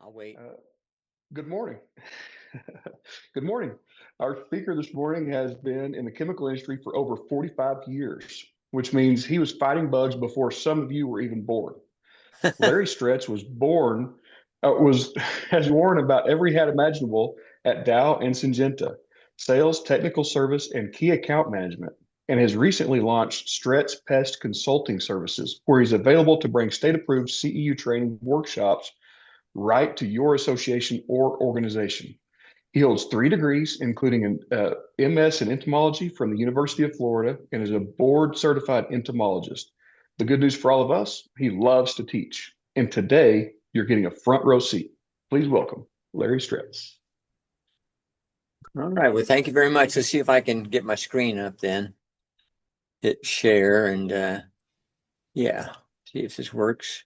I'll wait. Uh, Good morning. Good morning. Our speaker this morning has been in the chemical industry for over 45 years, which means he was fighting bugs before some of you were even born. Larry Stretz was has worn about every hat imaginable at Dow and Syngenta, sales, technical service, and key account management, and has recently launched Stretz Pest Consulting Services, where he's available to bring state-approved CEU training workshops right to your association or organization. He holds 3 degrees, including an MS in entomology from the University of Florida, and is a board certified entomologist. The good news for all of us, he loves to teach. And today, you're getting a front row seat. Please welcome Larry Stretz. All right. Well, thank you very much. Let's see if I can get my screen up then. Hit share and yeah, see if this works.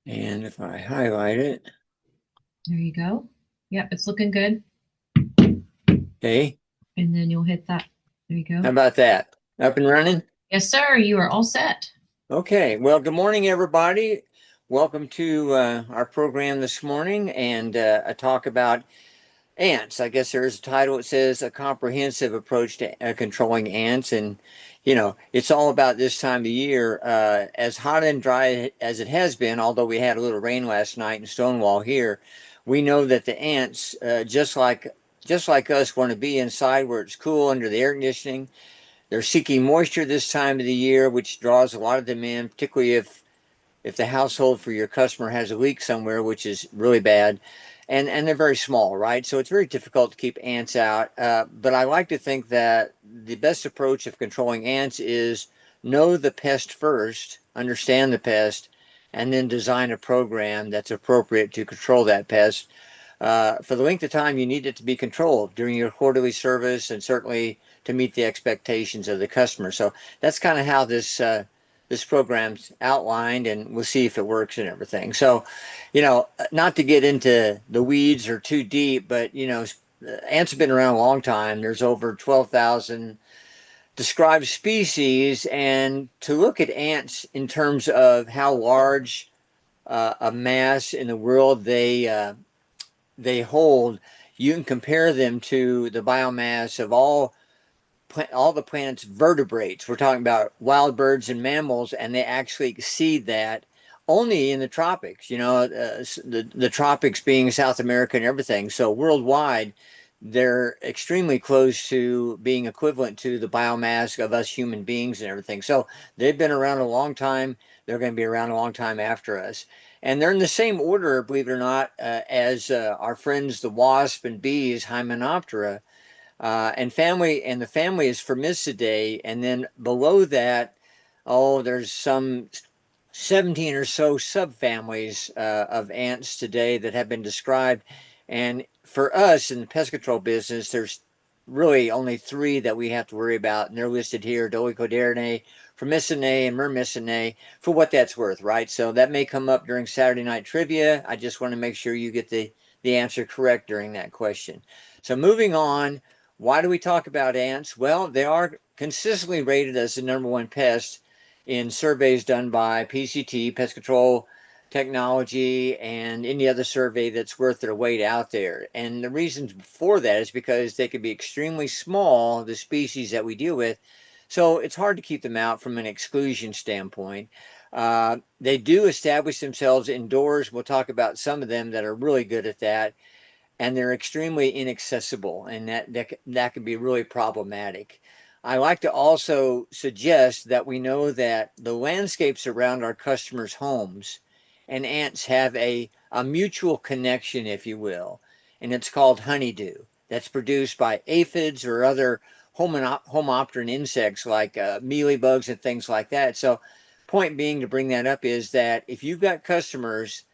And if I highlight it. There you go. Yep, it's looking good. Okay. And then you'll hit that. There you How go. about that? Up and running? Yes, sir. You are all set. Okay. Well, good morning, everybody. Welcome to our program this morning and a talk about ants. I guess there's a title. It says a comprehensive approach to controlling ants. And, it's all about this time of year, as hot and dry as it has been, although we had a little rain last night in Stonewall here. We know that the ants, just like us, want to be inside where it's cool under the air conditioning. They're seeking moisture this time of the year, which draws a lot of them in, particularly if the household for your customer has a leak somewhere, which is really bad. And they're very small, right? So it's very difficult to keep ants out. But I like to think that the best approach of controlling ants is know the pest first, understand the pest, and then design a program that's appropriate to control that pest for the length of time you need it to be controlled during your quarterly service, and certainly to meet the expectations of the customer. So that's kind of how this program's outlined, and we'll see if it works and everything. So, not to get into the weeds or too deep, but ants have been around a long time. There's over 12,000 described species, and to look at ants in terms of how large a mass in the world they hold, you can compare them to the biomass of all the planet's vertebrates. We're talking about wild birds and mammals, and they actually exceed that only in the tropics. The tropics being South America and everything. So worldwide, they're extremely close to being equivalent to the biomass of us human beings and everything. So they've been around a long time. They're going to be around a long time after us. And they're in the same order, believe it or not, as our friends the wasp and bees, Hymenoptera, and the family is Formicidae, and then below that, there's some 17 or so subfamilies of ants today that have been described. And for us in the pest control business, there's really only 3 that we have to worry about, and they're listed here: Dolichoderinae, Formicinae, and Myrmicinae, for what that's worth, right? So that may come up during Saturday night trivia. I just want to make sure you get the answer correct during that question. So moving on, why do we talk about ants? Well, they are consistently rated as the #1 pest in surveys done by PCT, Pest Control Technology, and any other survey that's worth their weight out there. And the reasons for that is because they can be extremely small, the species that we deal with. So it's hard to keep them out from an exclusion standpoint. They do establish themselves indoors. We'll talk about some of them that are really good at that, and they're extremely inaccessible, and that can be really problematic. I like to also suggest that we know that the landscapes around our customers' homes and ants have a mutual connection, if you will, and it's called honeydew. That's produced by aphids or other homopteran insects like mealybugs and things like that. So, point being to bring that up is that if you've got customers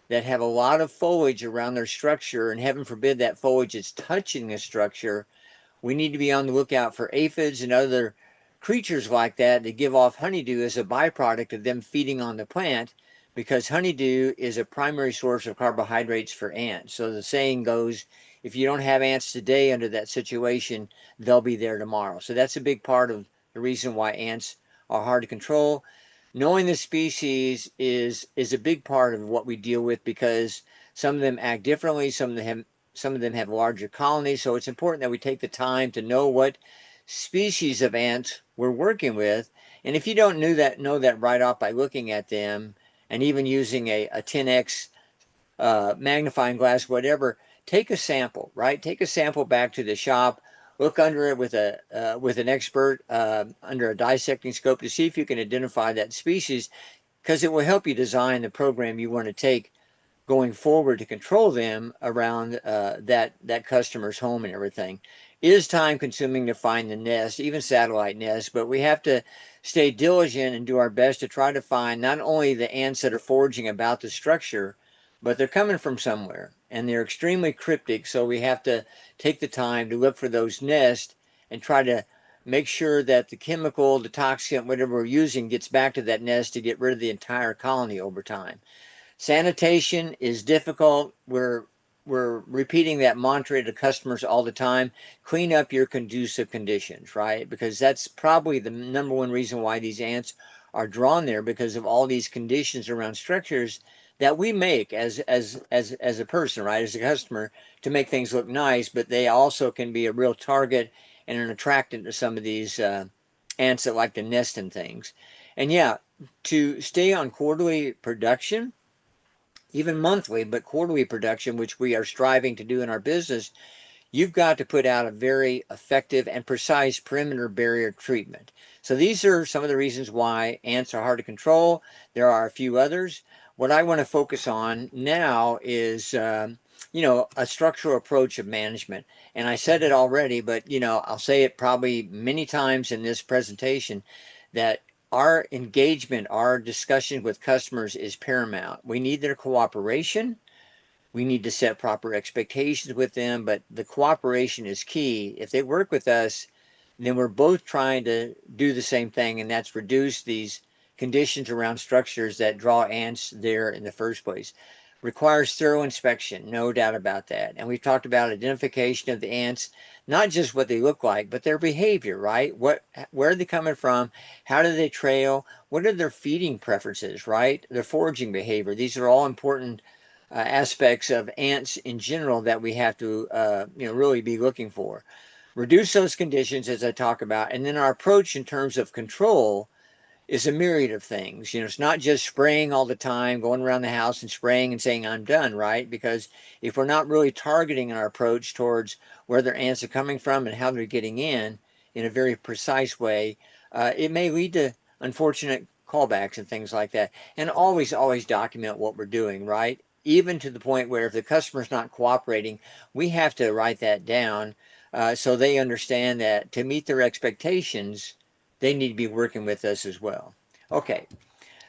that have a lot of foliage around their structure, and heaven forbid that foliage is touching the structure, we need to be on the lookout for aphids and other creatures like that that give off honeydew as a byproduct of them feeding on the plant, because honeydew is a primary source of carbohydrates for ants. So the saying goes, if you don't have ants today under that situation, they'll be there tomorrow. So that's a big part of the reason why ants are hard to control. knowing the species is a big part of what we deal with, because some of them act differently, some of them have larger colonies. So it's important that we take the time to know what species of ants we're working with. And if you don't know that right off by looking at them and even using a 10x magnifying glass, whatever, take a sample, right? Take a sample back to the shop, look under it with an expert under a dissecting scope to see if you can identify that species, because it will help you design the program you want to take going forward to control them around that customer's home and everything. It is time consuming to find the nest, even satellite nests, but we have to stay diligent and do our best to try to find not only the ants that are foraging about the structure, but they're coming from somewhere and they're extremely cryptic. So we have to take the time to look for those nests and try to make sure that the chemical, the toxin, whatever we're using, gets back to that nest to get rid of the entire colony over time. Sanitation is difficult. We're repeating that mantra to customers all the time. Clean up your conducive conditions, right? Because that's probably the number one reason why these ants are drawn there, because of all these conditions around structures that we make as a person, right? As a customer, to make things look nice, but they also can be a real target and an attractant to some of these ants that like to nest in things. And yeah, to stay on quarterly production, even monthly, but quarterly production, which we are striving to do in our business, you've got to put out a very effective and precise perimeter barrier treatment. So these are some of the reasons why ants are hard to control. There are a few others. What I want to focus on now is, a structural approach of management. And I said it already, but, I'll say it probably many times in this presentation, that our engagement, our discussion with customers is paramount. We need their cooperation. We need to set proper expectations with them, but the cooperation is key. If they work with us, then we're both trying to do the same thing, and that's reduce these conditions around structures that draw ants there in the first place. Requires thorough inspection, no doubt about that. And we've talked about identification of the ants, not just what they look like, but their behavior, right? Where are they coming from? How do they trail? What are their feeding preferences, right? Their foraging behavior. These are all important aspects of ants in general that we have to really be looking for. Reduce those conditions as I talk about, and then our approach in terms of control is a myriad of things. It's not just spraying all the time, going around the house and spraying and saying I'm done, right? Because if we're not really targeting our approach towards where their ants are coming from and how they're getting in a very precise way, it may lead to unfortunate callbacks and things like that. And always document what we're doing, right? Even to the point where if the customer's not cooperating, we have to write that down so they understand that to meet their expectations, they need to be working with us as well. Okay,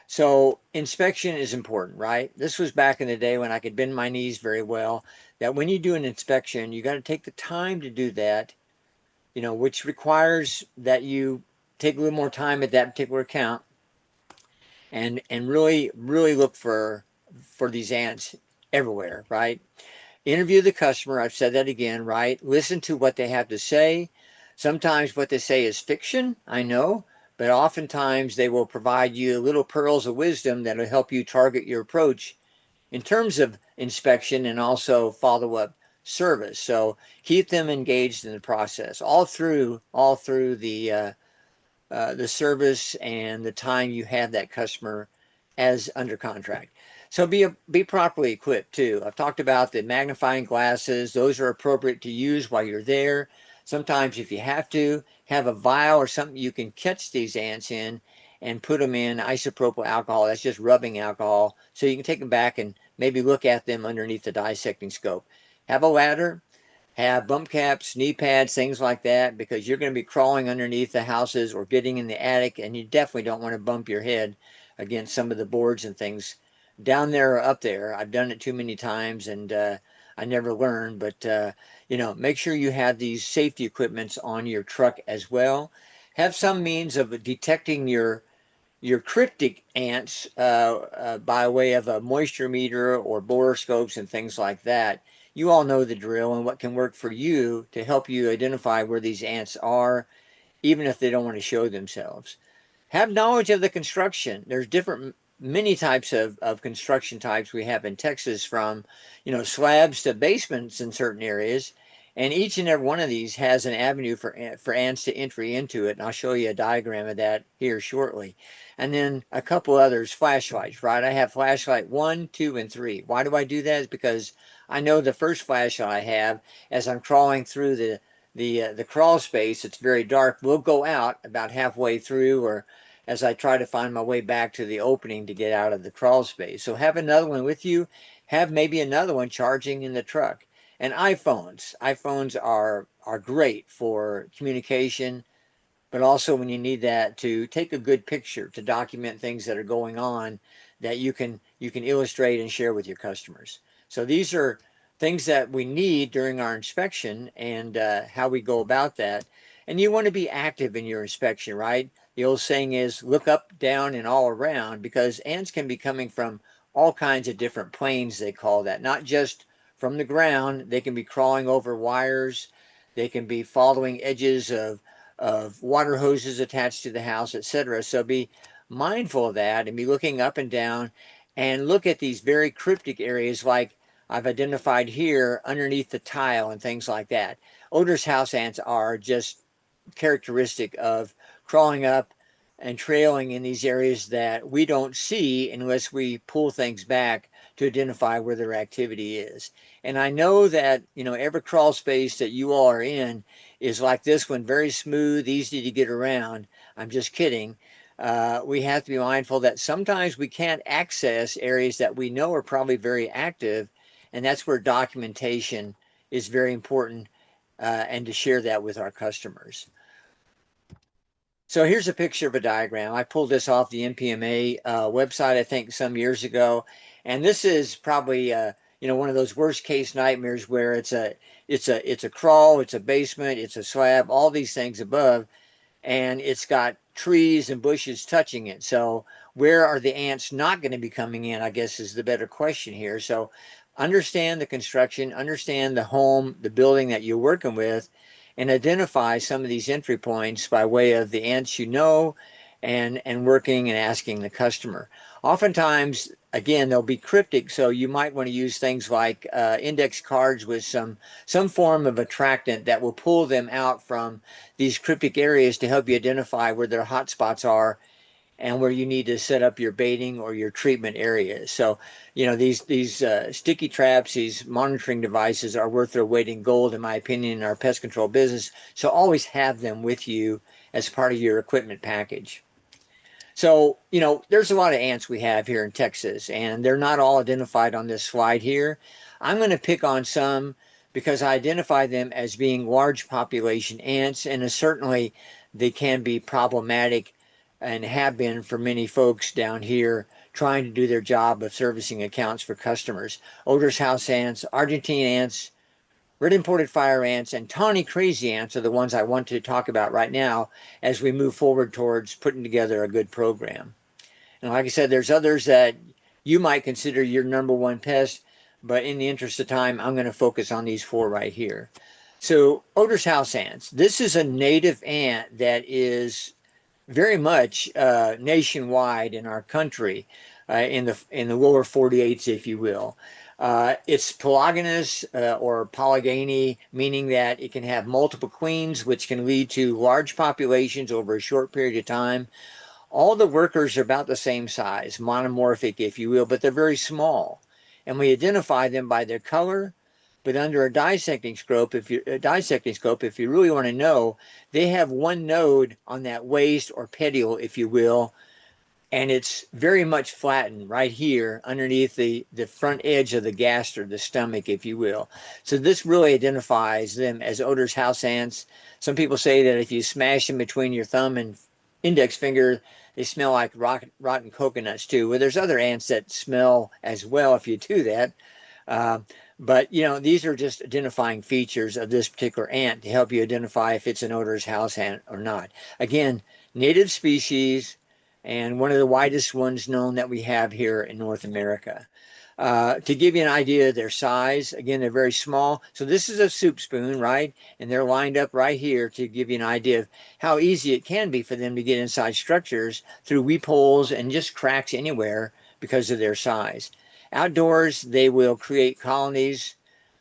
so inspection is important, right? This was back in the day when I could bend my knees very well, that when you do an inspection, you got to take the time to do that, which requires that you take a little more time at that particular account and really look for these ants everywhere, right? Interview the customer. I've said that again, right? Listen to what they have to say. Sometimes what they say is fiction, I know, but oftentimes they will provide you little pearls of wisdom that will help you target your approach in terms of inspection and also follow-up service. So keep them engaged in the process all through the service and the time you have that customer as under contract. So be properly equipped too. I've talked about the magnifying glasses. Those are appropriate to use while you're there. Sometimes if you have to, have a vial or something you can catch these ants in and put them in isopropyl alcohol. That's just rubbing alcohol. So you can take them back and maybe look at them underneath the dissecting scope. Have a ladder, have bump caps, knee pads, things like that, because you're going to be crawling underneath the houses or getting in the attic, and you definitely don't want to bump your head against some of the boards and things down there or up there. I've done it too many times, and I never learned, but make sure you have these safety equipments on your truck as well. Have some means of detecting your cryptic ants by way of a moisture meter or borescopes and things like that. You all know the drill and what can work for you to help you identify where these ants are, even if they don't want to show themselves. Have knowledge of the construction. There's many types of construction types we have in Texas, from slabs to basements in certain areas, and each and every one of these has an avenue for ants to entry into it. And I'll show you a diagram of that here shortly. And then a couple others, flashlights, right? I have flashlight 1, 2, and 3. Why do I do that? It's because I know the first flashlight I have, as I'm crawling through the crawl space, it's very dark, will go out about halfway through, or as I try to find my way back to the opening to get out of the crawl space. So have another one with you. Have maybe another one charging in the truck. And iPhones are great for communication, but also when you need that to take a good picture to document things that are going on that you can illustrate and share with your customers. So these are things that we need during our inspection, and how we go about that. And you want to be active in your inspection, right? The old saying is look up, down, and all around, because ants can be coming from all kinds of different planes, they call that, not just from the ground. They can be crawling over wires. They can be following edges of water hoses attached to the house, etc. So be mindful of that and be looking up and down, and look at these very cryptic areas like I've identified here underneath the tile and things like that. Odorous house ants are just characteristic of crawling up and trailing in these areas that we don't see unless we pull things back to identify where their activity is. And I know that, every crawl space that you all are in is like this one, very smooth, easy to get around. I'm just kidding. We have to be mindful that sometimes we can't access areas that we know are probably very active, and that's where documentation is very important, and to share that with our customers. So here's a picture of a diagram. I pulled this off the NPMA website, I think, some years ago, and this is probably one of those worst case nightmares where it's a crawl, it's a basement, it's a slab, all these things above, and it's got trees and bushes touching it. So where are the ants not going to be coming in, I guess, is the better question here. So understand the construction, understand the home, the building that you're working with, and identify some of these entry points by way of the ants and working and asking the customer. Oftentimes, again, they'll be cryptic, so you might want to use things like index cards with some form of attractant that will pull them out from these cryptic areas to help you identify where their hot spots are and where you need to set up your baiting or your treatment areas. So, these sticky traps, these monitoring devices are worth their weight in gold, in my opinion, in our pest control business. So always have them with you as part of your equipment package. So, there's a lot of ants we have here in Texas, and they're not all identified on this slide here. I'm going to pick on some because I identify them as being large population ants, and certainly they can be problematic and have been for many folks down here trying to do their job of servicing accounts for customers. Odorous house ants, Argentine ants, red imported fire ants, and tawny crazy ants are the ones I want to talk about right now as we move forward towards putting together a good program. And like I said, there's others that you might consider your number one pest, but in the interest of time, I'm going to focus on these 4 right here. So odorous house ants. This is a native ant that is very much nationwide in our country, in the lower 48s, if you will. It's polygynous, or polygamy, meaning that it can have multiple queens, which can lead to large populations over a short period of time. All the workers are about the same size, monomorphic, if you will, but they're very small. And we identify them by their color. But under a dissecting scope, if you really want to know, they have one node on that waist or petiole, if you will, and it's very much flattened right here underneath the front edge of the gaster, the stomach, if you will. So this really identifies them as odorous house ants. Some people say that if you smash them between your thumb and index finger, they smell like rotten coconuts too. Well, there's other ants that smell as well if you do that. But, these are just identifying features of this particular ant to help you identify if it's an odorous house ant or not. Again, native species, and one of the widest ones known that we have here in North America. To give you an idea of their size, again, they're very small. So this is a soup spoon, right? And they're lined up right here to give you an idea of how easy it can be for them to get inside structures through weep holes and just cracks anywhere because of their size. Outdoors, they will create colonies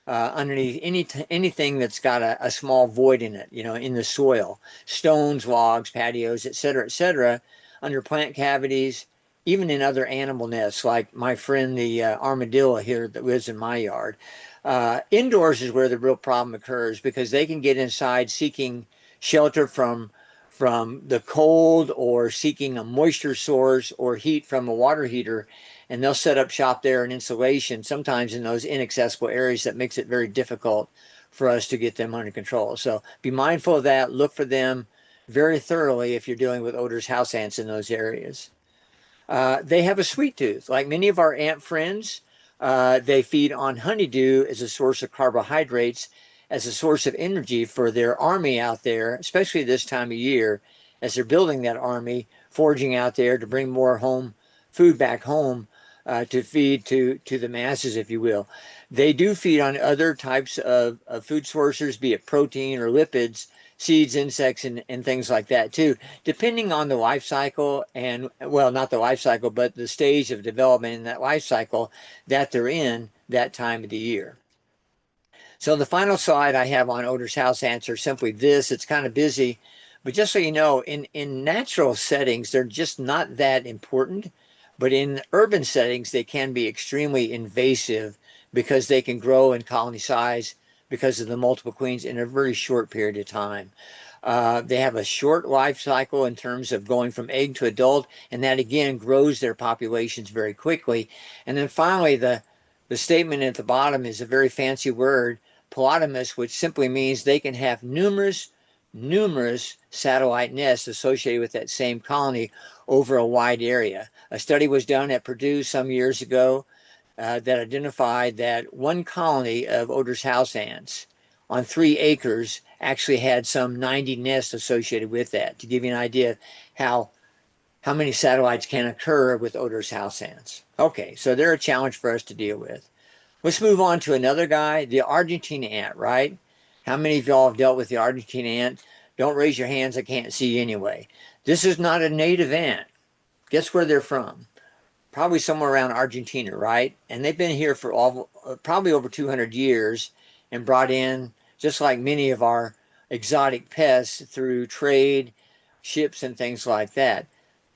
underneath anything that's got a small void in it, in the soil, stones, logs, patios, etc., under plant cavities, even in other animal nests, like my friend the armadillo here that lives in my yard. Indoors is where the real problem occurs because they can get inside seeking shelter from the cold or seeking a moisture source or heat from a water heater, and they'll set up shop there in insulation, sometimes in those inaccessible areas that makes it very difficult for us to get them under control. So be mindful of that. Look for them very thoroughly if you're dealing with odorous house ants in those areas. They have a sweet tooth. Like many of our ant friends, they feed on honeydew as a source of carbohydrates, as a source of energy for their army out there, especially this time of year, as they're building that army, foraging out there to bring more food back home to feed to the masses, if you will. They do feed on other types of food sources, be it protein or lipids, seeds, insects, and things like that too, depending on the life cycle and, well, not the life cycle, but the stage of development in that life cycle that they're in that time of the year. So the final slide I have on odorous house ants are simply this. It's kind of busy, but just so you know, in natural settings, they're just not that important. But in urban settings, they can be extremely invasive because they can grow in colony size because of the multiple queens in a very short period of time. They have a short life cycle in terms of going from egg to adult, and that again grows their populations very quickly. And then finally, the statement at the bottom is a very fancy word, polygamous, which simply means they can have numerous satellite nests associated with that same colony over a wide area. A study was done at Purdue some years ago that identified that one colony of odorous house ants on 3 acres actually had some 90 nests associated with that, to give you an idea of how many satellites can occur with odorous house ants. Okay, so they're a challenge for us to deal with. Let's move on to another guy, the Argentine ant, right? How many of y'all have dealt with the Argentine ant? Don't raise your hands, I can't see you anyway. This is not a native ant. Guess where they're from? Probably somewhere around Argentina, right? And they've been here for probably over 200 years and brought in, just like many of our exotic pests, through trade, ships, and things like that.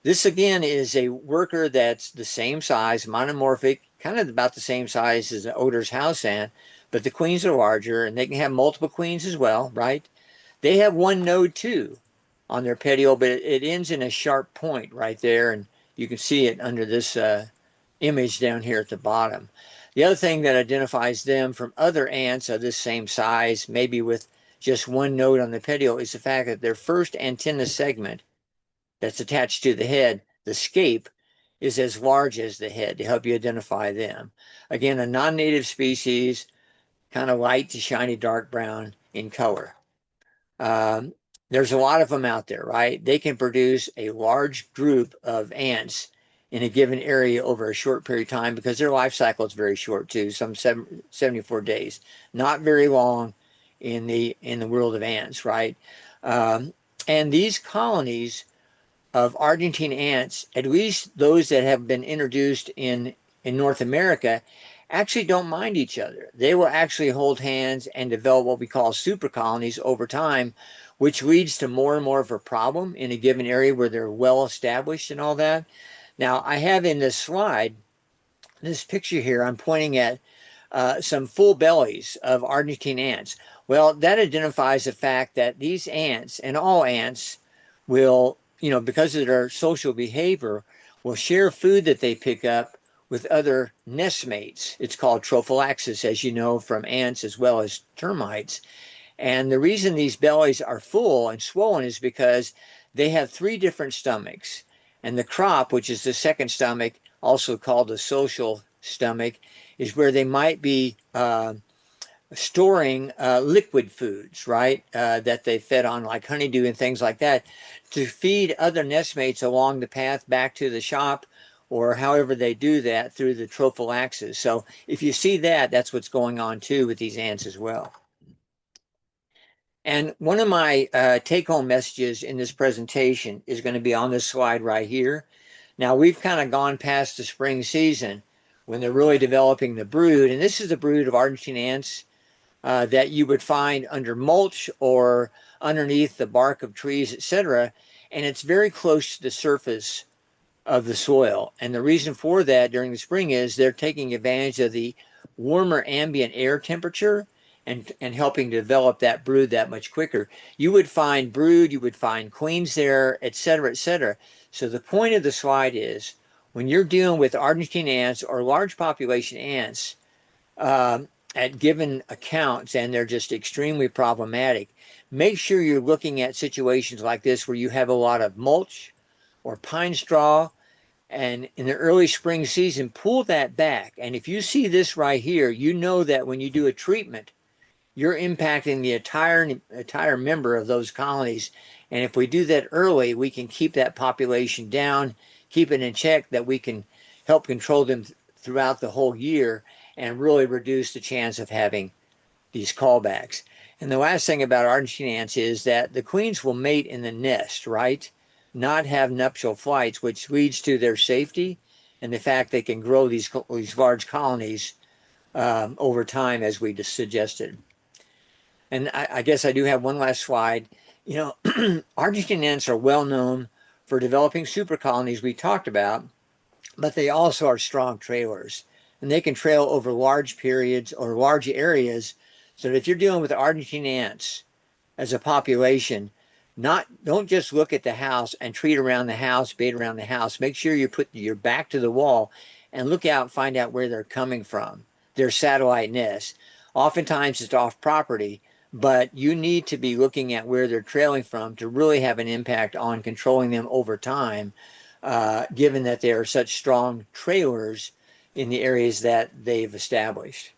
This again is a worker that's the same size, monomorphic, kind of about the same size as an odorous house ant, but the queens are larger and they can have multiple queens as well, right? They have one node too on their petiole, but it ends in a sharp point right there, and you can see it under this image down here at the bottom. The other thing that identifies them from other ants of this same size, maybe with just one node on the petiole, is the fact that their first antenna segment that's attached to the head, the scape, is as large as the head to help you identify them. Again, a non-native species, kind of light to shiny dark brown in color. There's a lot of them out there, right? They can produce a large group of ants in a given area over a short period of time because their life cycle is very short too, some 74 days. Not very long in the world of ants, right? And these colonies of Argentine ants, at least those that have been introduced in North America, actually don't mind each other. They will actually hold hands and develop what we call super colonies over time, which leads to more and more of a problem in a given area where they're well established and all that. Now, I have in this slide, this picture here, I'm pointing at some full bellies of Argentine ants. Well, that identifies the fact that these ants, and all ants, will, because of their social behavior, will share food that they pick up with other nestmates. It's called trophallaxis, as you know, from ants as well as termites. And the reason these bellies are full and swollen is because they have 3 different stomachs. And the crop, which is the second stomach, also called the social stomach, is where they might be storing liquid foods, right, that they fed on, like honeydew and things like that, to feed other nestmates along the path back to the shop or however they do that through the trophallaxis. So if you see that, that's what's going on too with these ants as well. And one of my take-home messages in this presentation is going to be on this slide right here. Now, we've kind of gone past the spring season when they're really developing the brood, and this is the brood of Argentine ants that you would find under mulch or underneath the bark of trees, etc. And it's very close to the surface of the soil. And the reason for that during the spring is they're taking advantage of the warmer ambient air temperature and helping to develop that brood that much quicker. You would find brood, you would find queens there, etc., etc. So the point of the slide is when you're dealing with Argentine ants or large population ants at given accounts, and they're just extremely problematic, make sure you're looking at situations like this where you have a lot of mulch or pine straw, and in the early spring season, pull that back. And if you see this right here, you know that when you do a treatment, you're impacting the entire member of those colonies. And if we do that early, we can keep that population down, keep it in check, that we can help control them throughout the whole year and really reduce the chance of having these callbacks. And the last thing about Argentine ants is that the queens will mate in the nest, right? Not have nuptial flights, which leads to their safety and the fact they can grow these large colonies over time, as we just suggested. And I guess I do have one last slide. You know, Argentine ants are well known for developing super colonies we talked about, but they also are strong trailers. And they can trail over large periods or large areas, so that if you're dealing with Argentine ants as a population, don't just look at the house and treat around the house, bait around the house. Make sure you put your back to the wall and look out, find out where they're coming from, their satellite nests. Oftentimes it's off property, but you need to be looking at where they're trailing from to really have an impact on controlling them over time, given that they are such strong trailers in the areas that they've established.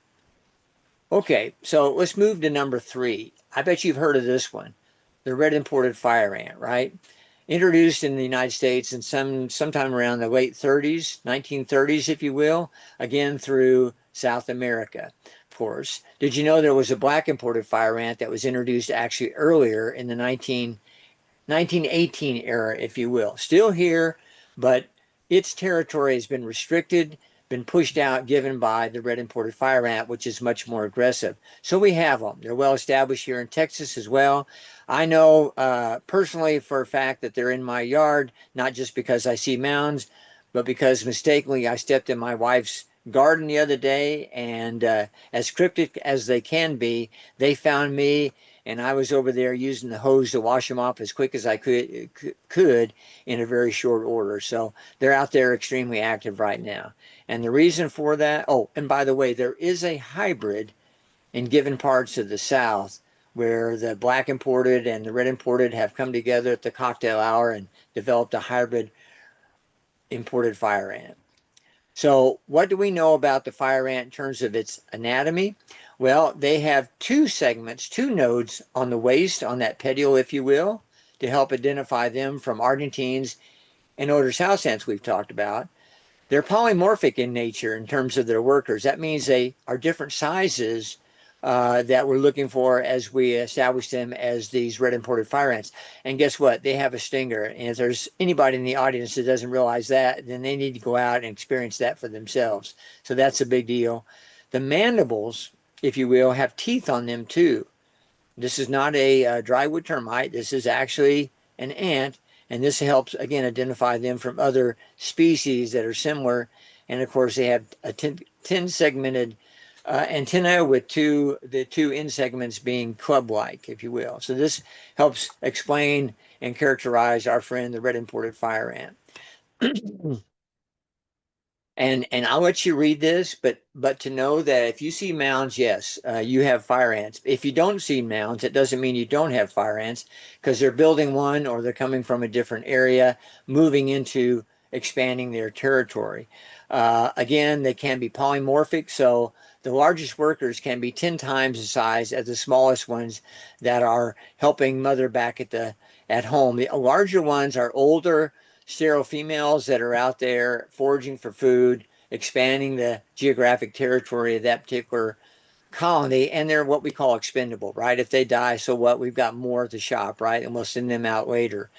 Okay, so let's move to number 3. I bet you've heard of this one, the red imported fire ant, right? Introduced in the United States in sometime around the late 30s, 1930s, if you will, again through South America, of course. Did you know there was a black imported fire ant that was introduced actually earlier in the 1918 era, if you will? Still here, but its territory has been restricted, been pushed out, given by the red imported fire ant, which is much more aggressive. So we have them. They're well established here in Texas as well. I know personally for a fact that they're in my yard, not just because I see mounds, but because mistakenly I stepped in my wife's garden the other day, and as cryptic as they can be, they found me, and I was over there using the hose to wash them off as quick as I could in a very short order. So they're out there extremely active right now. And the reason for that, oh, and by the way, there is a hybrid in given parts of the South where the black imported and the red imported have come together at the cocktail hour and developed a hybrid imported fire ant. So what do we know about the fire ant in terms of its anatomy? Well, they have 2 segments, 2 nodes on the waist, on that petiole, if you will, to help identify them from Argentines and Otis house ants we've talked about. They're polymorphic in nature in terms of their workers. That means they are different sizes that we're looking for as we establish them as these red imported fire ants. And guess what? They have a stinger. And if there's anybody in the audience that doesn't realize that, then they need to go out and experience that for themselves. So that's a big deal. The mandibles, if you will, have teeth on them too. This is not a drywood termite. This is actually an ant. And this helps, again, identify them from other species that are similar. And of course, they have a 10-segmented antenna with the 2 end segments being club-like, if you will. So this helps explain and characterize our friend, the red imported fire ant. And I'll let you read this, but to know that if you see mounds, yes, you have fire ants. If you don't see mounds, it doesn't mean you don't have fire ants, because they're building one or they're coming from a different area, moving into expanding their territory. Again, they can be polymorphic, so the largest workers can be 10 times the size as the smallest ones that are helping mother back at home. The larger ones are older, sterile females that are out there foraging for food, expanding the geographic territory of that particular colony, and they're what we call expendable, right? If they die, so what? We've got more at the shop, right? And we'll send them out later.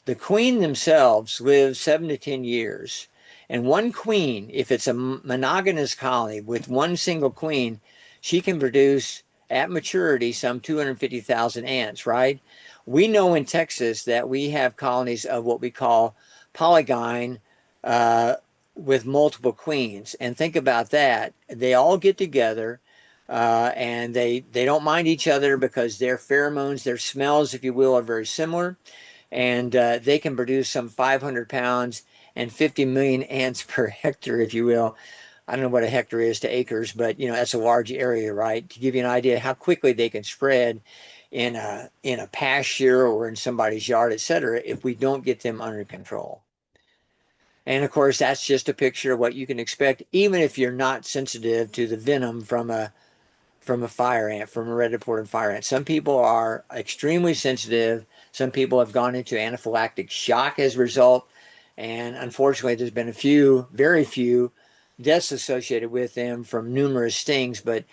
The queen themselves live 7 to 10 years. And one queen, if it's a monogamous colony with one single queen, she can produce at maturity some 250,000 ants, right? We know in Texas that we have colonies of what we call polygyne uh, with multiple queens. And think about that. They all get together and they don't mind each other because their pheromones, their smells, if you will, are very similar. And they can produce some 500 pounds and 50 million ants per hectare, if you will. I don't know what a hectare is to acres, but that's a large area, right? To give you an idea how quickly they can spread in a pasture or in somebody's yard, et cetera, if we don't get them under control. And of course, that's just a picture of what you can expect, even if you're not sensitive to the venom from a fire ant, from a red reported fire ant. Some people are extremely sensitive. Some people have gone into anaphylactic shock as a result. And unfortunately, there's been very few deaths associated with them from numerous stings. But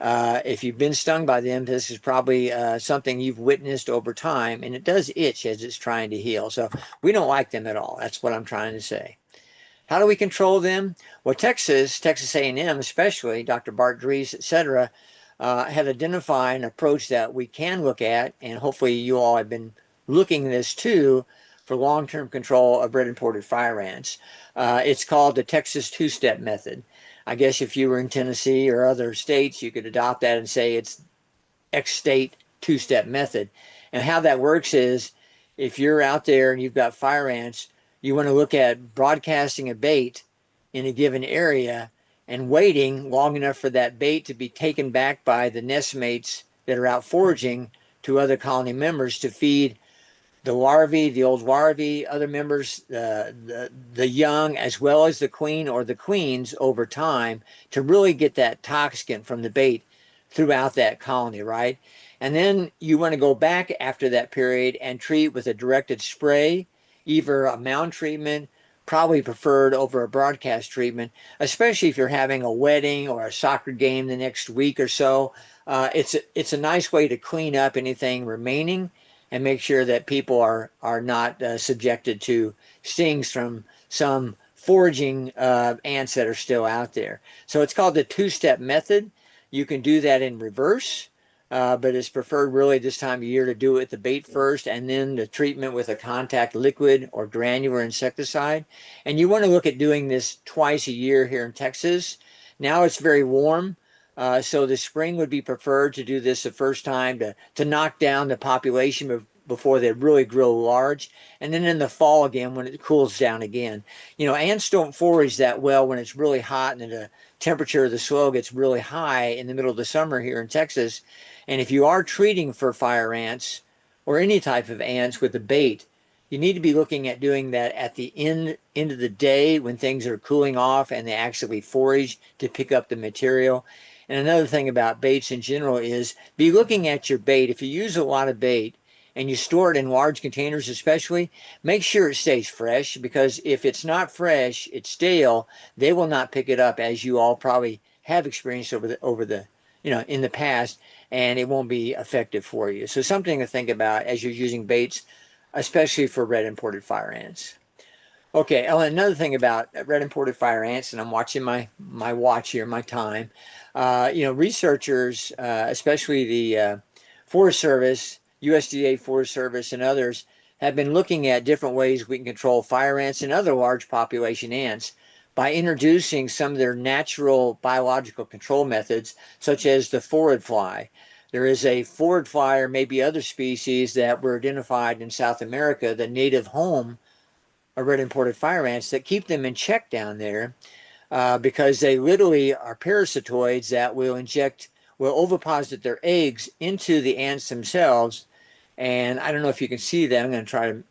if you've been stung by them, this is probably something you've witnessed over time. And it does itch as it's trying to heal. So we don't like them at all. That's what I'm trying to say. How do we control them? Well, Texas A&M especially, Dr. Bart Dries, et cetera, have identified an approach that we can look at, and hopefully you all have been looking at this too, for long-term control of red imported fire ants. It's called the Texas two-step method. I guess if you were in Tennessee or other states, you could adopt that and say it's X state two-step method. And how that works is if you're out there and you've got fire ants, you want to look at broadcasting a bait in a given area and waiting long enough for that bait to be taken back by the nestmates that are out foraging to other colony members to feed the larvae, the old larvae, other members, the young, as well as the queen or the queens over time to really get that toxin from the bait throughout that colony, right? And then you want to go back after that period and treat with a directed spray, either a mound treatment, probably preferred over a broadcast treatment, especially if you're having a wedding or a soccer game the next week or so. It's a nice way to clean up anything remaining and make sure that people are not subjected to stings from some foraging ants that are still out there. So it's called the two-step method. You can do that in reverse, but it's preferred really this time of year to do it with the bait first and then the treatment with a contact liquid or granular insecticide. And you want to look at doing this twice a year here in Texas. Now it's very warm. So the spring would be preferred to do this the first time to knock down the population before they really grow large. And then in the fall again, when it cools down again. Ants don't forage that well when it's really hot and the temperature of the soil gets really high in the middle of the summer here in Texas. And if you are treating for fire ants or any type of ants with a bait, you need to be looking at doing that at the end of the day when things are cooling off and they actually forage to pick up the material. And another thing about baits in general is be looking at your bait. If you use a lot of bait and you store it in large containers especially, make sure it stays fresh, because if it's not fresh, it's stale, they will not pick it up, as you all probably have experienced over the in the past, and it won't be effective for you. So something to think about as you're using baits, especially for red imported fire ants. Okay, another thing about red imported fire ants, and I'm watching my watch here, my time. Researchers, especially the Forest Service, USDA Forest Service, and others, have been looking at different ways we can control fire ants and other large population ants by introducing some of their natural biological control methods, such as the phorid fly. There is a phorid fly, or maybe other species that were identified in South America, the native home of red imported fire ants, that keep them in check down there because they literally are parasitoids that will oviposit their eggs into the ants themselves. And I don't know if you can see that. I'm going to try to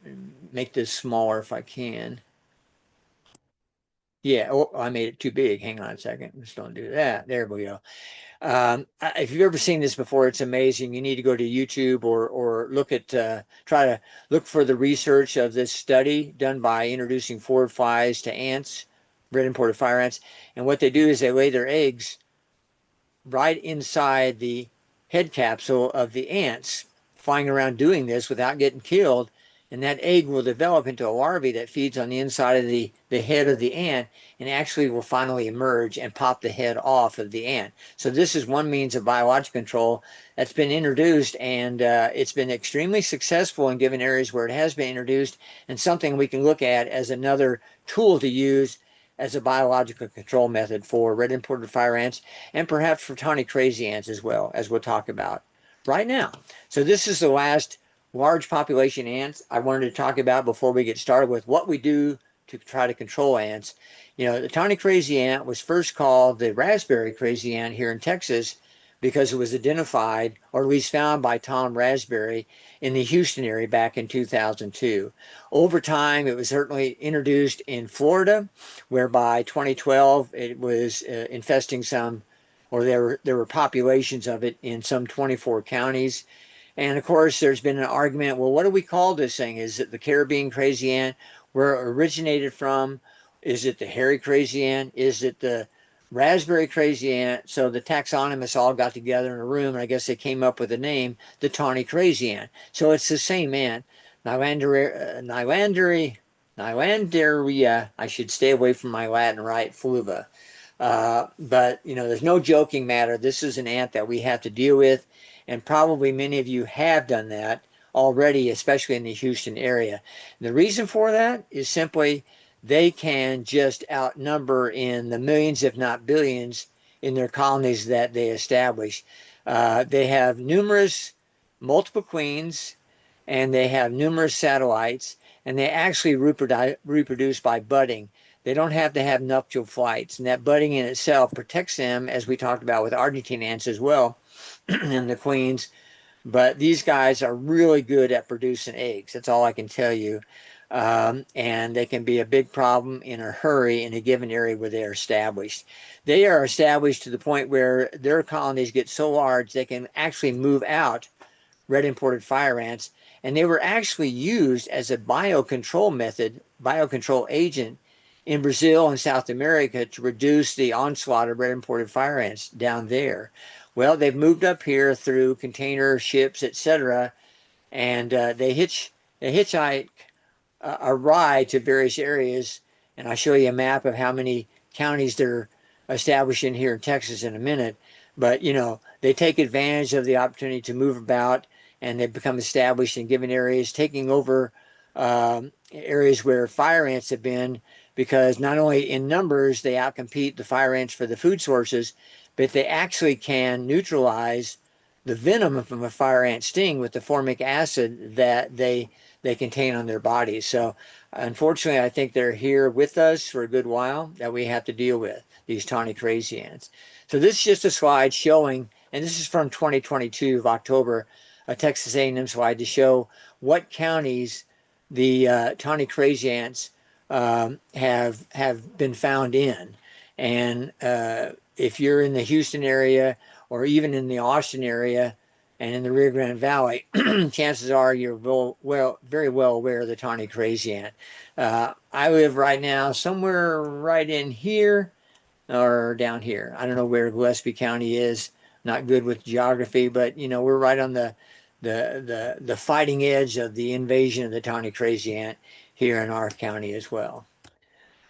make this smaller if I can. Yeah, oh, I made it too big. Hang on a second. Just don't do that. There we go. If you've ever seen this before, it's amazing. You need to go to YouTube or look at try to look for the research of this study done by introducing forward flies to ants, red imported fire ants. And what they do is they lay their eggs right inside the head capsule of the ants, flying around doing this without getting killed. And that egg will develop into a larvae that feeds on the inside of the head of the ant and actually will finally emerge and pop the head off of the ant. So this is one means of biological control that's been introduced, and it's been extremely successful in given areas where it has been introduced, and something we can look at as another tool to use as a biological control method for red imported fire ants and perhaps for tawny crazy ants as well, as we'll talk about right now. So this is the last large population ants I wanted to talk about before we get started with what we do to try to control ants. You know, the tawny crazy ant was first called the raspberry crazy ant here in Texas because it was identified, or at least found by Tom Raspberry in the Houston area back in 2002. Over time, it was certainly introduced in Florida, where by 2012 it was infesting some, or there were populations of it in some 24 counties. And of course, there's been an argument, well, what do we call this thing? Is it the Caribbean crazy ant? Where it originated from? Is it the hairy crazy ant? Is it the raspberry crazy ant? So the taxonomists all got together in a room, and I guess they came up with the name, the tawny crazy ant. So it's the same ant. Nylanderia, I should stay away from my Latin, right? Fluva. But, you know, there's no joking matter. This is an ant that we have to deal with. And probably many of you have done that already, especially in the Houston area. And the reason for that is simply they can just outnumber in the millions, if not billions, in their colonies that they establish. They have multiple queens, and they have numerous satellites, and they actually reproduce by budding. They don't have to have nuptial flights, and that budding in itself protects them, as we talked about with Argentine ants as well, and the queens. But these guys are really good at producing eggs. That's all I can tell you. And they can be a big problem in a hurry in a given area where they are established. They are established to the point where their colonies get so large they can actually move out red imported fire ants. And they were actually used as a biocontrol agent in Brazil and South America to reduce the onslaught of red imported fire ants down there. Well, they've moved up here through container ships, etc., and they hitchhike a ride to various areas. And I'll show you a map of how many counties they're established in here in Texas in a minute. But, you know, they take advantage of the opportunity to move about, and they become established in given areas, taking over areas where fire ants have been, because not only in numbers they outcompete the fire ants for the food sources, but they actually can neutralize the venom from a fire ant sting with the formic acid that they contain on their bodies. So unfortunately, I think they're here with us for a good while that we have to deal with, these tawny crazy ants. So this is just a slide showing, and this is from 2022 of October, a Texas A&M slide to show what counties the tawny crazy ants have been found in. And if you're in the Houston area or even in the Austin area and in the Rio Grande Valley, chances are you're very well aware of the tawny crazy ant. I live right now somewhere right in here or down here. I don't know where Gillespie County is. Not good with geography, but you know, we're right on the fighting edge of the invasion of the tawny crazy ant here in our county as well.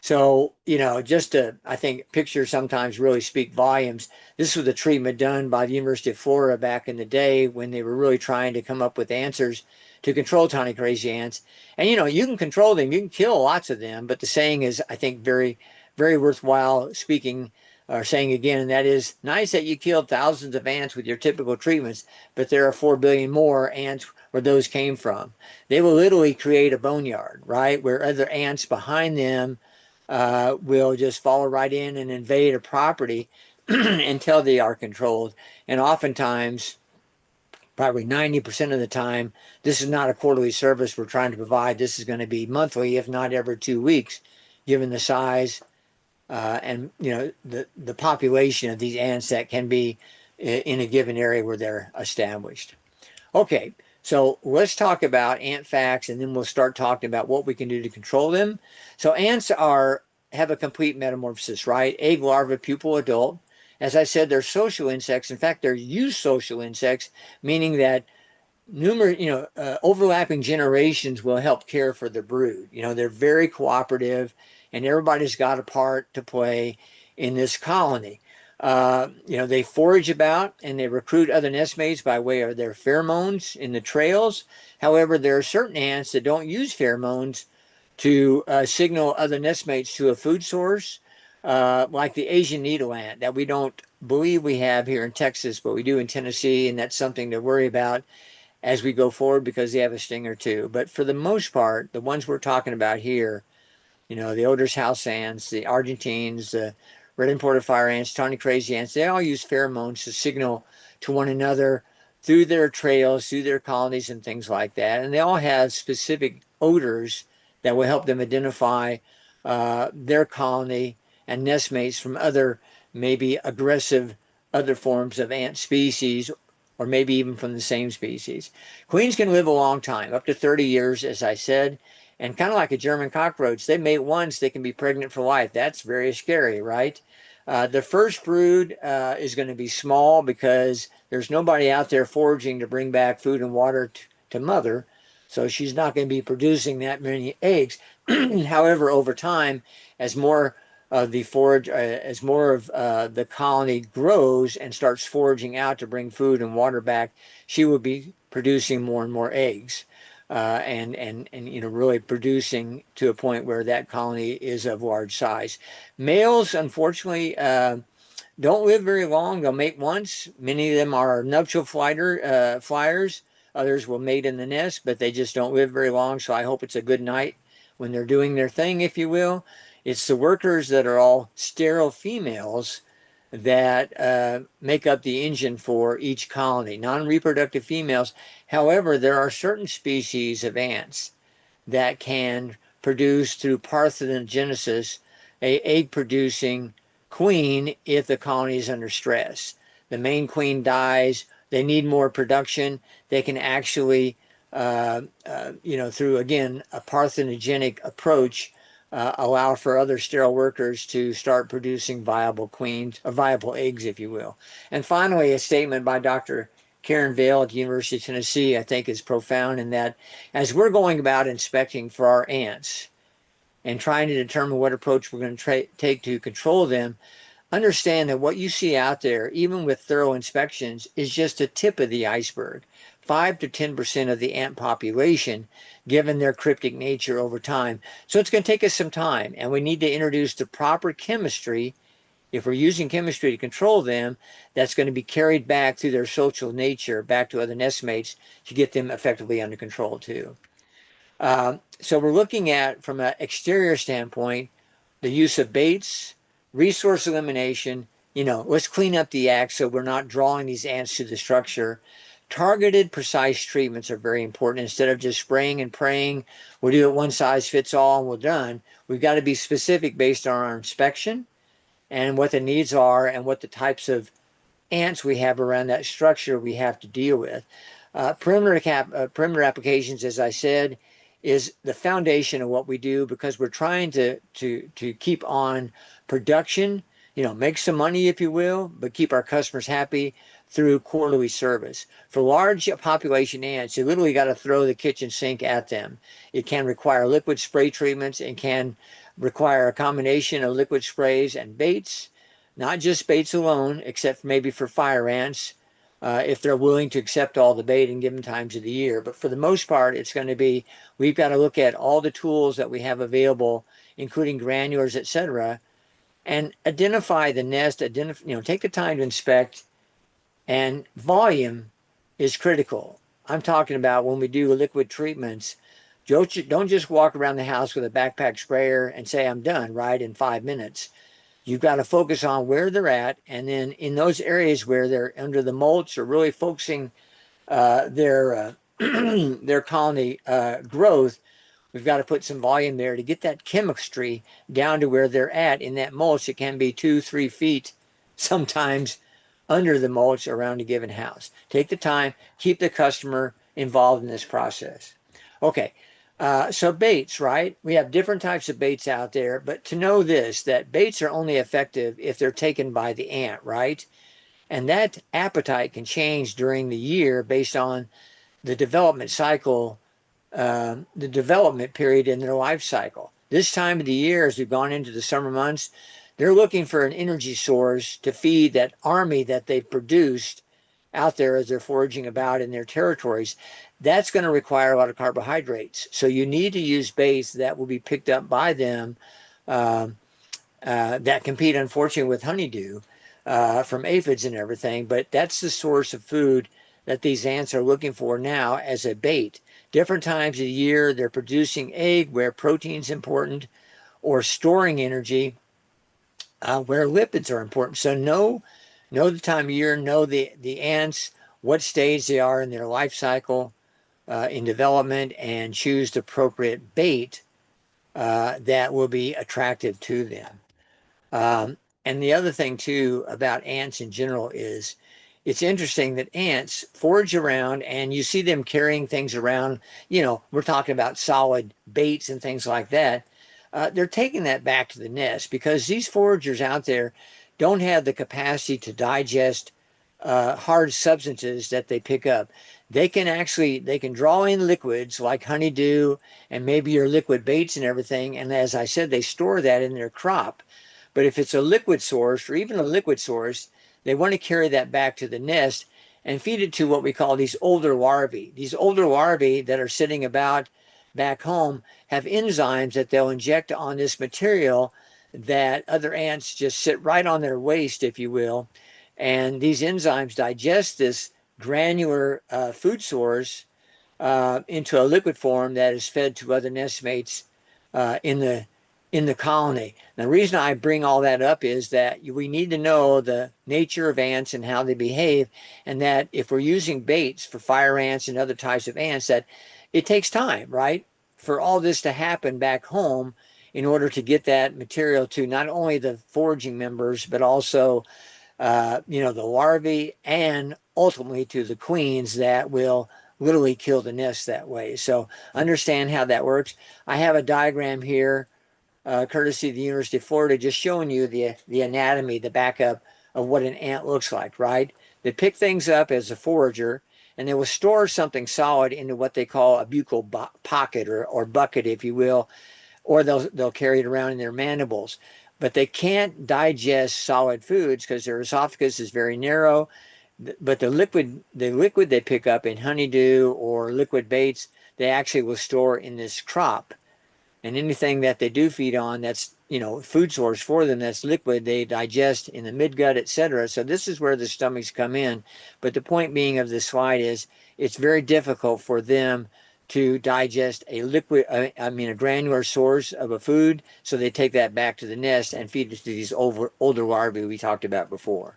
So, you know, just to, I think pictures sometimes really speak volumes. This was a treatment done by the University of Florida back in the day when they were really trying to come up with answers to control tawny crazy ants. And, you know, you can control them, you can kill lots of them, but the saying is, I think, very, very worthwhile speaking or saying again, and that is, nice that you killed thousands of ants with your typical treatments, but there are 4 billion more ants where those came from. They will literally create a boneyard, right, where other ants behind them will just follow right in and invade a property until they are controlled. And oftentimes, probably 90% of the time, this is not a quarterly service we're trying to provide. This is going to be monthly, if not every 2 weeks, given the size and you know the population of these ants that can be in a given area where they're established. Okay, so let's talk about ant facts, and then we'll start talking about what we can do to control them. So ants have a complete metamorphosis, right? Egg, larva, pupal, adult. As I said, they're social insects. In fact, they're eusocial insects, meaning that numerous, overlapping generations will help care for the brood. They're very cooperative, and everybody's got a part to play in this colony. They forage about and they recruit other nestmates by way of their pheromones in the trails. However, there are certain ants that don't use pheromones to signal other nestmates to a food source, like the Asian needle ant that we don't believe we have here in Texas, but we do in Tennessee, and that's something to worry about as we go forward because they have a sting or two. But for the most part, the ones we're talking about here, the Odor's house ants, the Argentines, the red imported fire ants, tawny crazy ants, they all use pheromones to signal to one another through their trails, through their colonies and things like that. And they all have specific odors that will help them identify their colony and nestmates from other, maybe aggressive other forms of ant species, or maybe even from the same species. Queens can live a long time, up to 30 years, as I said, and kind of like a German cockroach, they mate once, they can be pregnant for life. That's very scary, right? The first brood is going to be small because there's nobody out there foraging to bring back food and water to mother, so she's not going to be producing that many eggs. However, over time, as more of the forage, as more of the colony grows and starts foraging out to bring food and water back, she will be producing more and more eggs, and really producing to a point where that colony is of large size. Males, unfortunately, don't live very long. They'll mate once. Many of them are nuptial flyers. Others will mate in the nest, but they just don't live very long. So I hope it's a good night when they're doing their thing, if you will. It's the workers that are all sterile females that make up the engine for each colony, non-reproductive females. However, there are certain species of ants that can produce through parthenogenesis a egg-producing queen if the colony is under stress. The main queen dies, they need more production, they can actually, through, again, a parthenogenic approach, allow for other sterile workers to start producing viable queens, or viable eggs, if you will. And finally, a statement by Dr. Karen Vail at the University of Tennessee, I think, is profound in that as we're going about inspecting for our ants and trying to determine what approach we're going to take to control them, understand that what you see out there, even with thorough inspections, is just a tip of the iceberg. 5 to 10% of the ant population, given their cryptic nature over time. So it's going to take us some time, and we need to introduce the proper chemistry, if we're using chemistry to control them, that's going to be carried back through their social nature, back to other nestmates, to get them effectively under control too. So we're looking at, from an exterior standpoint, the use of baits, resource elimination, let's clean up the act so we're not drawing these ants to the structure. Targeted, precise treatments are very important. Instead of just spraying and praying, we'll do it one size fits all and we're done. We've got to be specific based on our inspection and what the needs are and what the types of ants we have around that structure we have to deal with. Perimeter applications, as I said, is the foundation of what we do because we're trying to keep on production, make some money, if you will, but keep our customers happy through quarterly service. For large population ants, you literally got to throw the kitchen sink at them. It can require liquid spray treatments. It can require a combination of liquid sprays and baits, not just baits alone, except maybe for fire ants, if they're willing to accept all the bait in given times of the year. But for the most part, it's going to be, we've got to look at all the tools that we have available, including granulars, etc., and identify the nest, take the time to inspect. And volume is critical. I'm talking about when we do liquid treatments, don't just walk around the house with a backpack sprayer and say, I'm done, right, in 5 minutes. You've got to focus on where they're at, and then in those areas where they're under the mulch or really focusing their colony growth, we've got to put some volume there to get that chemistry down to where they're at in that mulch. It can be 2-3 feet sometimes under the mulch around a given house. Take the time, keep the customer involved in this process. Okay, so baits, right? We have different types of baits out there, but to know this, that baits are only effective if they're taken by the ant, right? And that appetite can change during the year based on the development cycle, the development period in their life cycle. This time of the year, as we've gone into the summer months, they're looking for an energy source to feed that army that they've produced out there as they're foraging about in their territories. That's going to require a lot of carbohydrates. So you need to use baits that will be picked up by them um, that compete, unfortunately, with honeydew from aphids and everything. But that's the source of food that these ants are looking for now as a bait. Different times of the year, they're producing egg where protein's important, or storing energy where lipids are important. So know the time of year, know the ants, what stage they are in their life cycle in development, and choose the appropriate bait that will be attractive to them. And the other thing too about ants in general is it's interesting that ants forage around and you see them carrying things around. We're talking about solid baits and things like that. They're taking that back to the nest because these foragers out there don't have the capacity to digest hard substances that they pick up. They can draw in liquids like honeydew and maybe your liquid baits and everything. And as I said, they store that in their crop. But if it's a liquid source or even a liquid source, they want to carry that back to the nest and feed it to what we call these older larvae. These older larvae that are sitting about back home have enzymes that they'll inject on this material that other ants just sit right on their waist, if you will. And these enzymes digest this granular food source into a liquid form that is fed to other nestmates in the colony. Now, the reason I bring all that up is that we need to know the nature of ants and how they behave, and that if we're using baits for fire ants and other types of ants, that it takes time, right, for all this to happen back home in order to get that material to not only the foraging members, but also, the larvae and ultimately to the queens that will literally kill the nest that way. So understand how that works. I have a diagram here courtesy of the University of Florida, just showing you the anatomy, the backup of what an ant looks like, right? They pick things up as a forager, and they will store something solid into what they call a buccal pocket or bucket, if you will, or they'll carry it around in their mandibles. But they can't digest solid foods because their esophagus is very narrow. But the liquid they pick up in honeydew or liquid baits, they actually will store in this crop. And anything that they do feed on that's food source for them that's liquid, they digest in the midgut, etc. So this is where the stomachs come in. But the point being of this slide is it's very difficult for them to digest a liquid, a granular source of a food. So they take that back to the nest and feed it to these older larvae we talked about before.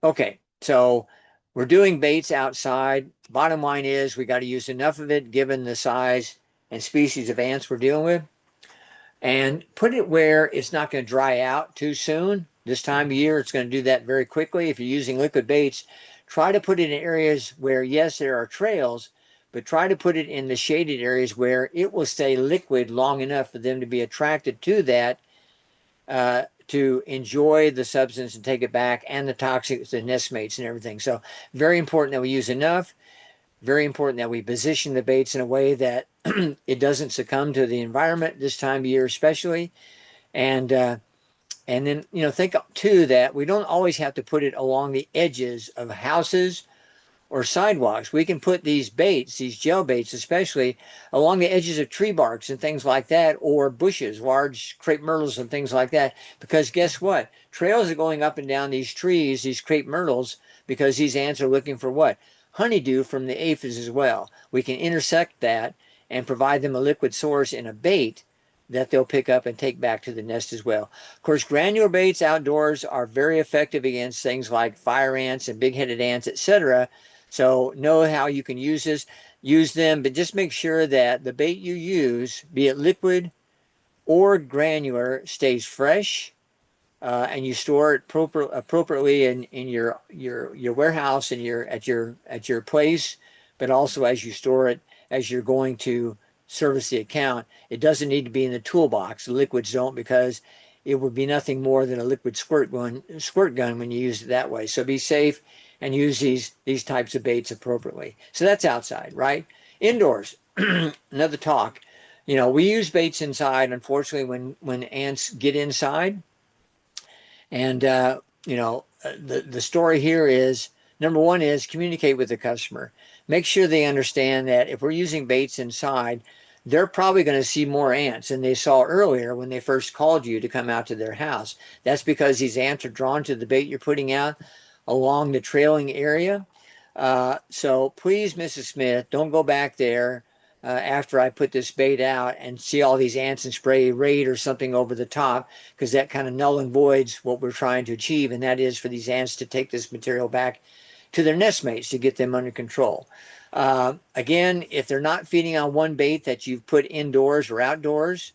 Okay, so we're doing baits outside. Bottom line is we got to use enough of it given the size and species of ants we're dealing with, and put it where it's not going to dry out too soon. This time of year, it's going to do that very quickly. If you're using liquid baits, try to put it in areas where, yes, there are trails, but try to put it in the shaded areas where it will stay liquid long enough for them to be attracted to that, to enjoy the substance and take it back, and the toxics, the nestmates and everything. So very important that we use enough. Very important that we position the baits in a way that it doesn't succumb to the environment this time of year, especially. And then think too that we don't always have to put it along the edges of houses or sidewalks. We can put these baits, these gel baits especially, along the edges of tree barks and things like that, or bushes, large crepe myrtles and things like that. Because guess what? Trails are going up and down these trees, these crepe myrtles, because these ants are looking for what? Honeydew from the aphids as well. We can intersect that and provide them a liquid source in a bait that they'll pick up and take back to the nest as well. Of course, granular baits outdoors are very effective against things like fire ants and big-headed ants, etc. So know how you can use them, but just make sure that the bait you use, be it liquid or granular, stays fresh and you store it appropriately in your warehouse and at your place, but also as you store it as you're going to service the account. It doesn't need to be in the toolbox. The liquids don't, because it would be nothing more than a liquid squirt gun when you use it that way. So be safe and use these types of baits appropriately. So that's outside, right? Indoors, another talk. We use baits inside. Unfortunately, when ants get inside, and the story here is, number one is communicate with the customer. Make sure they understand that if we're using baits inside, they're probably going to see more ants than they saw earlier when they first called you to come out to their house. That's because these ants are drawn to the bait you're putting out along the trailing area. So please, Mrs. Smith, don't go back there after I put this bait out and see all these ants and spray Raid or something over the top, because that kind of null and voids what we're trying to achieve, and that is for these ants to take this material back to their nestmates to get them under control. Again, if they're not feeding on one bait that you've put indoors or outdoors,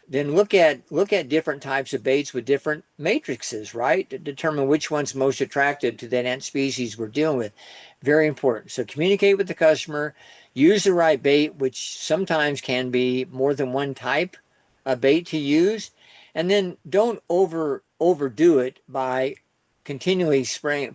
then look at different types of baits with different matrices, right? To determine which one's most attractive to that ant species we're dealing with. Very important. So communicate with the customer, use the right bait, which sometimes can be more than one type of bait to use, and then don't overdo it by continually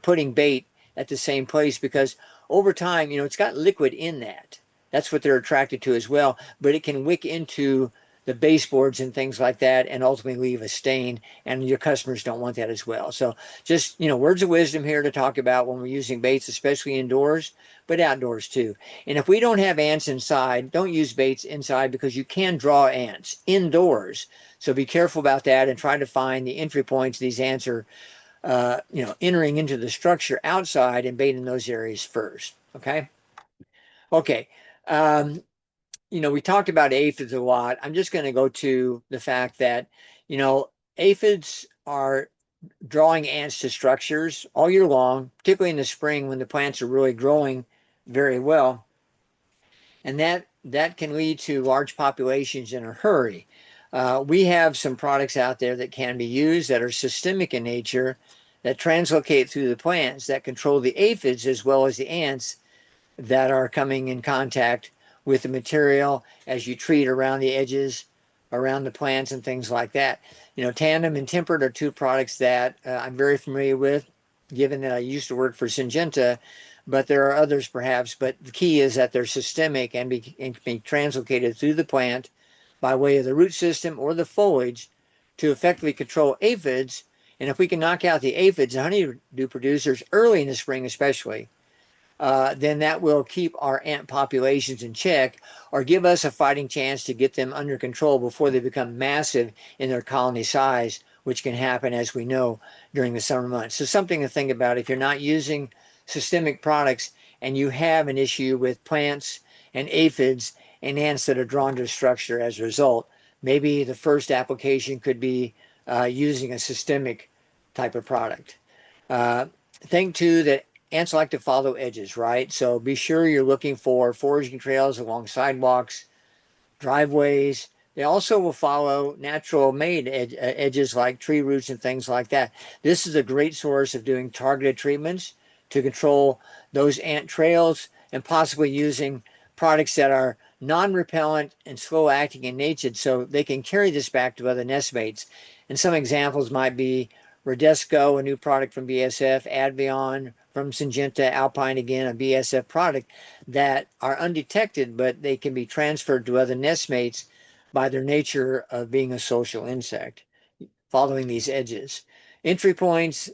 putting bait at the same place, because over time, it's got liquid in that. That's what they're attracted to as well, but it can wick into the baseboards and things like that and ultimately leave a stain, and your customers don't want that as well. So just, words of wisdom here to talk about when we're using baits, especially indoors, but outdoors too. And if we don't have ants inside, don't use baits inside, because you can draw ants indoors. So be careful about that and try to find the entry points these ants are entering into the structure outside, and bait in those areas first. Okay. We talked about aphids a lot. I'm just going to go to the fact that, aphids are drawing ants to structures all year long, particularly in the spring when the plants are really growing very well. And that can lead to large populations in a hurry. We have some products out there that can be used that are systemic in nature, that translocate through the plants, that control the aphids as well as the ants that are coming in contact with the material as you treat around the edges, around the plants and things like that. Tandem and Tempered are two products that I'm very familiar with, given that I used to work for Syngenta, but there are others perhaps. But the key is that they're systemic and can be translocated through the plant by way of the root system or the foliage to effectively control aphids. And if we can knock out the aphids, the honeydew producers, early in the spring especially, then that will keep our ant populations in check, or give us a fighting chance to get them under control before they become massive in their colony size, which can happen, as we know, during the summer months. So something to think about if you're not using systemic products and you have an issue with plants and aphids and ants that are drawn to the structure as a result. Maybe the first application could be using a systemic type of product. Think too that ants like to follow edges, right? So be sure you're looking for foraging trails along sidewalks, driveways. They also will follow natural made edges like tree roots and things like that. This is a great source of doing targeted treatments to control those ant trails, and possibly using products that are non-repellent and slow acting in nature, so they can carry this back to other nestmates. And some examples might be Redesco, a new product from BASF, Advion from Syngenta, Alpine again, a BASF product, that are undetected, but they can be transferred to other nestmates by their nature of being a social insect, following these edges. Entry points,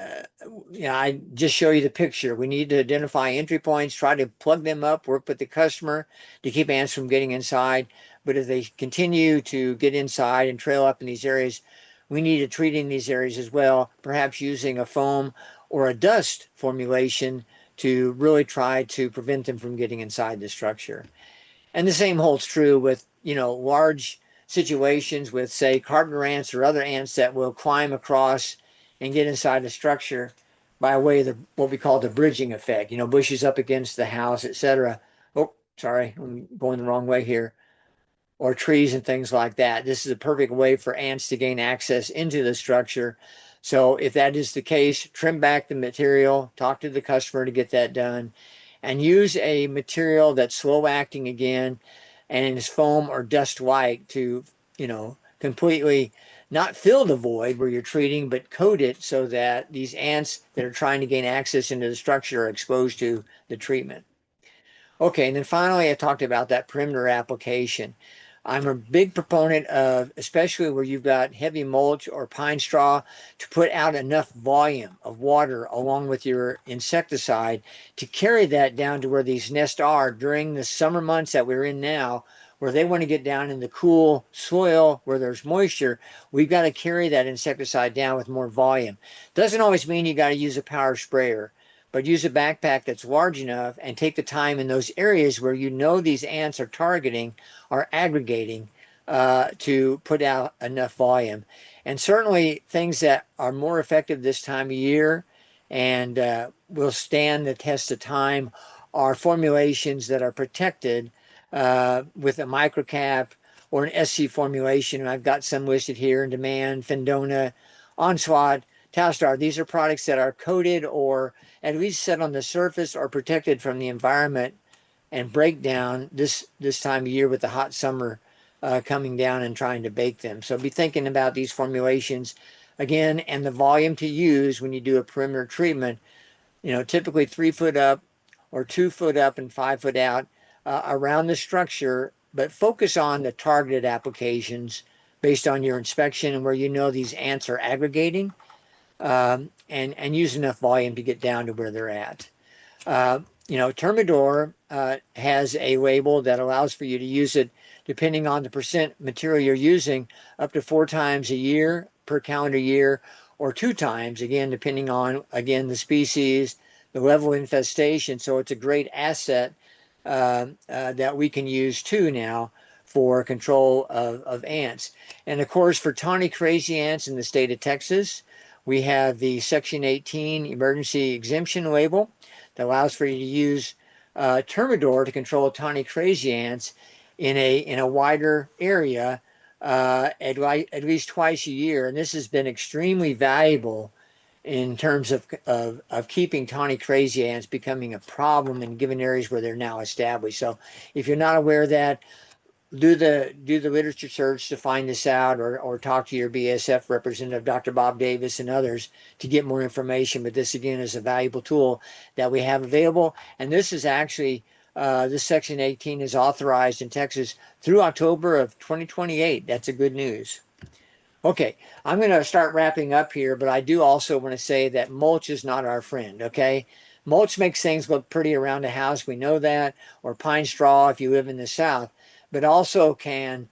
I just show you the picture. We need to identify entry points, try to plug them up, work with the customer to keep ants from getting inside. But if they continue to get inside and trail up in these areas, we need to treat in these areas as well, perhaps using a foam or a dust formulation to really try to prevent them from getting inside the structure. And the same holds true with, large situations with, say, carpenter ants or other ants that will climb across and get inside the structure by way of what we call the bridging effect, bushes up against the house, etc. Oh, sorry, I'm going the wrong way here. or trees and things like that. This is a perfect way for ants to gain access into the structure. So if that is the case, trim back the material, talk to the customer to get that done, and use a material that's slow acting again and is foam or dust white to, completely not fill the void where you're treating, but coat it so that these ants that are trying to gain access into the structure are exposed to the treatment. Okay, and then finally, I talked about that perimeter application. I'm a big proponent of, especially where you've got heavy mulch or pine straw, to put out enough volume of water along with your insecticide to carry that down to where these nests are during the summer months that we're in now, where they want to get down in the cool soil where there's moisture. We've got to carry that insecticide down with more volume. Doesn't always mean you got to use a power sprayer, but use a backpack that's large enough and take the time in those areas where these ants are targeting or aggregating to put out enough volume. And certainly things that are more effective this time of year and will stand the test of time are formulations that are protected with a microcap or an SC formulation. And I've got some listed here in Demand, Fendona, Onslaught, Talstar. These are products that are coated or at least set on the surface or protected from the environment and break down this time of year with the hot summer coming down and trying to bake them. So be thinking about these formulations again and the volume to use when you do a perimeter treatment. Typically 3 foot up or 2 foot up and 5 foot out around the structure, but focus on the targeted applications based on your inspection and where these ants are aggregating. And use enough volume to get down to where they're at. Termidor has a label that allows for you to use it depending on the percent material you're using up to 4 times a year per calendar year, or 2 times, again, depending on, the species, the level of infestation. So it's a great asset that we can use too now for control of ants. And of course, for tawny crazy ants in the state of Texas, we have the Section 18 emergency exemption label that allows for you to use Termidor to control tawny crazy ants in a wider area at least twice a year. And this has been extremely valuable in terms of keeping tawny crazy ants becoming a problem in given areas where they're now established. So if you're not aware of that, do the literature search to find this out, or talk to your BSF representative, Dr. Bob Davis, and others to get more information. But this, again, is a valuable tool that we have available. And this is actually, this Section 18 is authorized in Texas through October of 2028. That's a good news. Okay, I'm going to start wrapping up here, but I do also want to say that mulch is not our friend, okay? Mulch makes things look pretty around the house. We know that. Or pine straw if you live in the South. But also can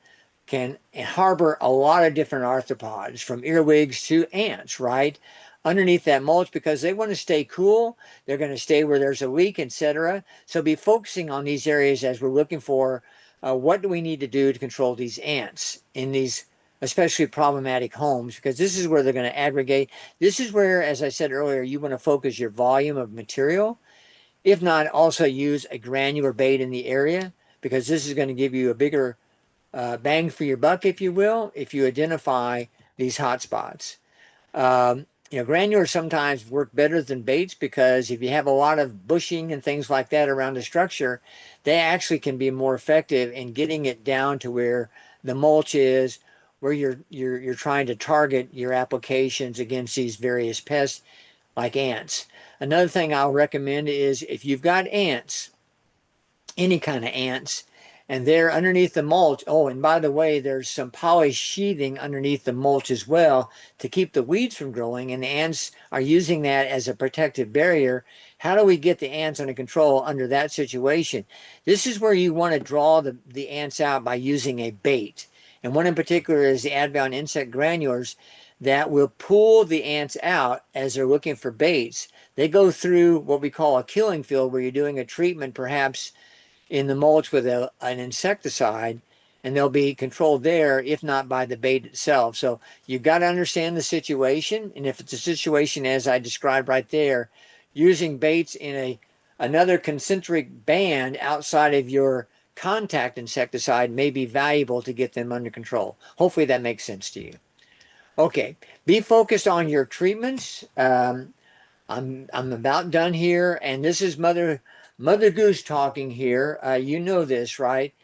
harbor a lot of different arthropods, from earwigs to ants, right? Underneath that mulch, because they want to stay cool. They're going to stay where there's a leak, etc. So be focusing on these areas as we're looking for what do we need to do to control these ants in these especially problematic homes, because this is where they're going to aggregate. This is where, as I said earlier, you want to focus your volume of material. If not, also use a granular bait in the area, because this is going to give you a bigger bang for your buck, if you will, if you identify these hot spots. Granular sometimes work better than baits, because if you have a lot of bushing and things like that around the structure, they actually can be more effective in getting it down to where the mulch is, where you're trying to target your applications against these various pests like ants. Another thing I'll recommend is, if you've got ants, any kind of ants, and they're underneath the mulch. Oh, and by the way, there's some poly sheathing underneath the mulch as well to keep the weeds from growing, and the ants are using that as a protective barrier. How do we get the ants under control under that situation? This is where you want to draw the ants out by using a bait. And one in particular is the Adbound insect granulars that will pull the ants out as they're looking for baits. They go through what we call a killing field, where you're doing a treatment perhaps in the mulch with an insecticide, and they'll be controlled there, if not by the bait itself. So you've got to understand the situation, and if it's a situation as I described right there, using baits in another concentric band outside of your contact insecticide may be valuable to get them under control. Hopefully that makes sense to you. Okay, be focused on your treatments. I'm about done here, and this is Mother Goose talking here. You know this, right?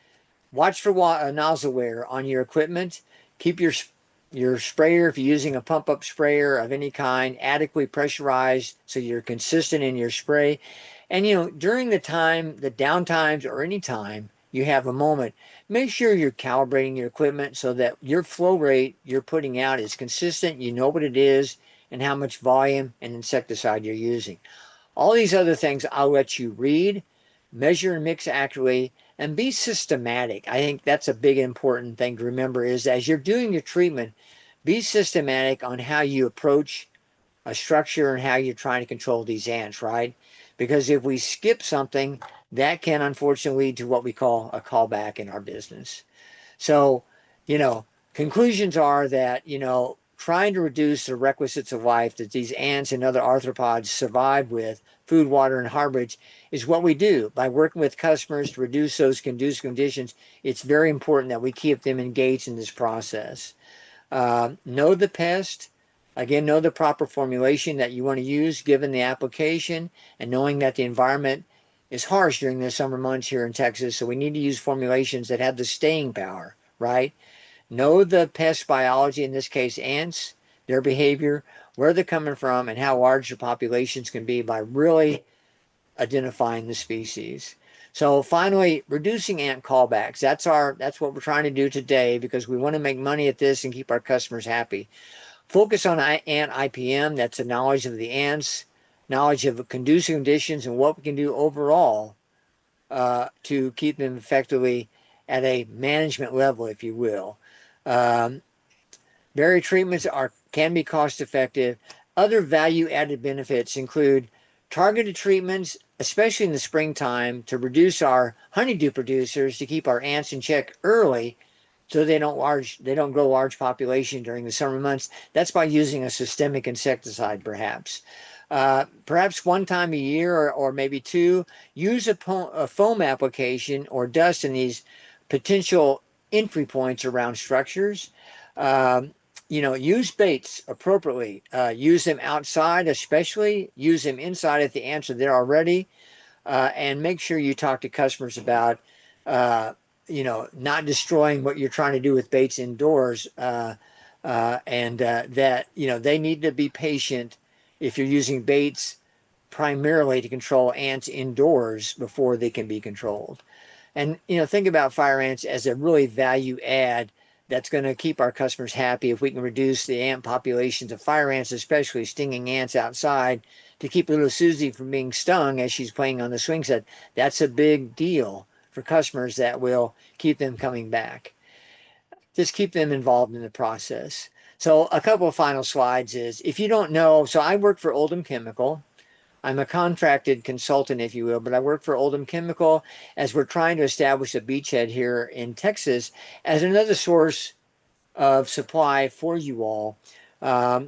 Watch for nozzle wear on your equipment. Keep your sprayer, if you're using a pump up sprayer of any kind, adequately pressurized so you're consistent in your spray. And during the downtimes or any time you have a moment, make sure you're calibrating your equipment so that your flow rate you're putting out is consistent. You know what it is and how much volume and insecticide you're using. All these other things I'll let you read, measure and mix accurately, and be systematic. I think that's a big important thing to remember is as you're doing your treatment, be systematic on how you approach a structure and how you're trying to control these ants, right? Because if we skip something, that can unfortunately lead to what we call a callback in our business. So, conclusions are that, trying to reduce the requisites of life that these ants and other arthropods survive with, food, water, and harborage, is what we do. By working with customers to reduce those conducive conditions, it's very important that we keep them engaged in this process. Know the pest. Again, know the proper formulation that you want to use given the application, and knowing that the environment is harsh during the summer months here in Texas, so we need to use formulations that have the staying power, right? Know the pest biology, in this case ants, their behavior, where they're coming from, and how large the populations can be by really identifying the species. So finally, reducing ant callbacks. That's what we're trying to do today because we want to make money at this and keep our customers happy. Focus on ant IPM, that's the knowledge of the ants, knowledge of conducive conditions, and what we can do overall to keep them effectively at a management level, if you will. Berry treatments can be cost effective. Other value added benefits include targeted treatments, especially in the springtime, to reduce our honeydew producers to keep our ants in check early so they don't grow large population during the summer months. That's by using a systemic insecticide, perhaps. Perhaps one time a year or maybe two, use a foam application or dust in these potential entry points around structures. Use baits appropriately. Use them outside, especially. Use them inside if the ants are there already. And make sure you talk to customers about not destroying what you're trying to do with baits indoors, and that they need to be patient if you're using baits primarily to control ants indoors before they can be controlled. And think about fire ants as a really value add that's going to keep our customers happy if we can reduce the ant populations of fire ants, especially stinging ants outside, to keep little Susie from being stung as she's playing on the swing set. That's a big deal for customers that will keep them coming back. Just keep them involved in the process. So a couple of final slides is, if you don't know, so I work for Oldham Chemical. I'm a contracted consultant, if you will, but I work for Oldham Chemical as we're trying to establish a beachhead here in Texas as another source of supply for you all.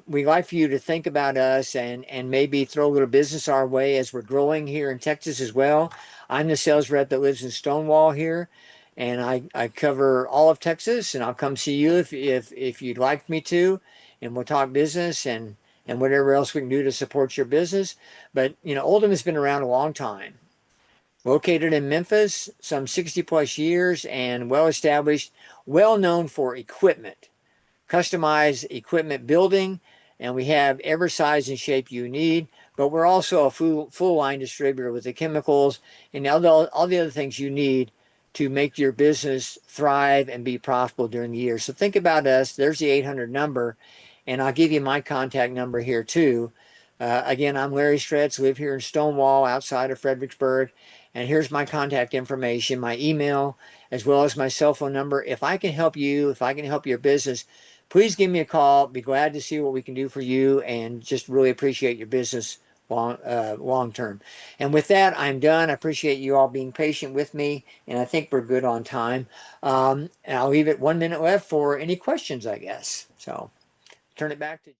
We'd like for you to think about us and maybe throw a little business our way as we're growing here in Texas as well. I'm the sales rep that lives in Stonewall here, and I cover all of Texas, and I'll come see you if you'd like me to, and we'll talk business and whatever else we can do to support your business. But, Oldham has been around a long time. Located in Memphis, some 60 plus years, and well established, well known for equipment, customized equipment building, and we have every size and shape you need. But we're also a full line distributor with the chemicals and all the other things you need to make your business thrive and be profitable during the year. So think about us. There's the 800 number. And I'll give you my contact number here too. Again, I'm Larry Stretz, live here in Stonewall outside of Fredericksburg. And here's my contact information, my email, as well as my cell phone number. If I can help you, if I can help your business, please give me a call. Be glad to see what we can do for you and just really appreciate your business long term. And with that, I'm done. I appreciate you all being patient with me, and I think we're good on time. And I'll leave it 1 minute left for any questions, I guess. So turn it back to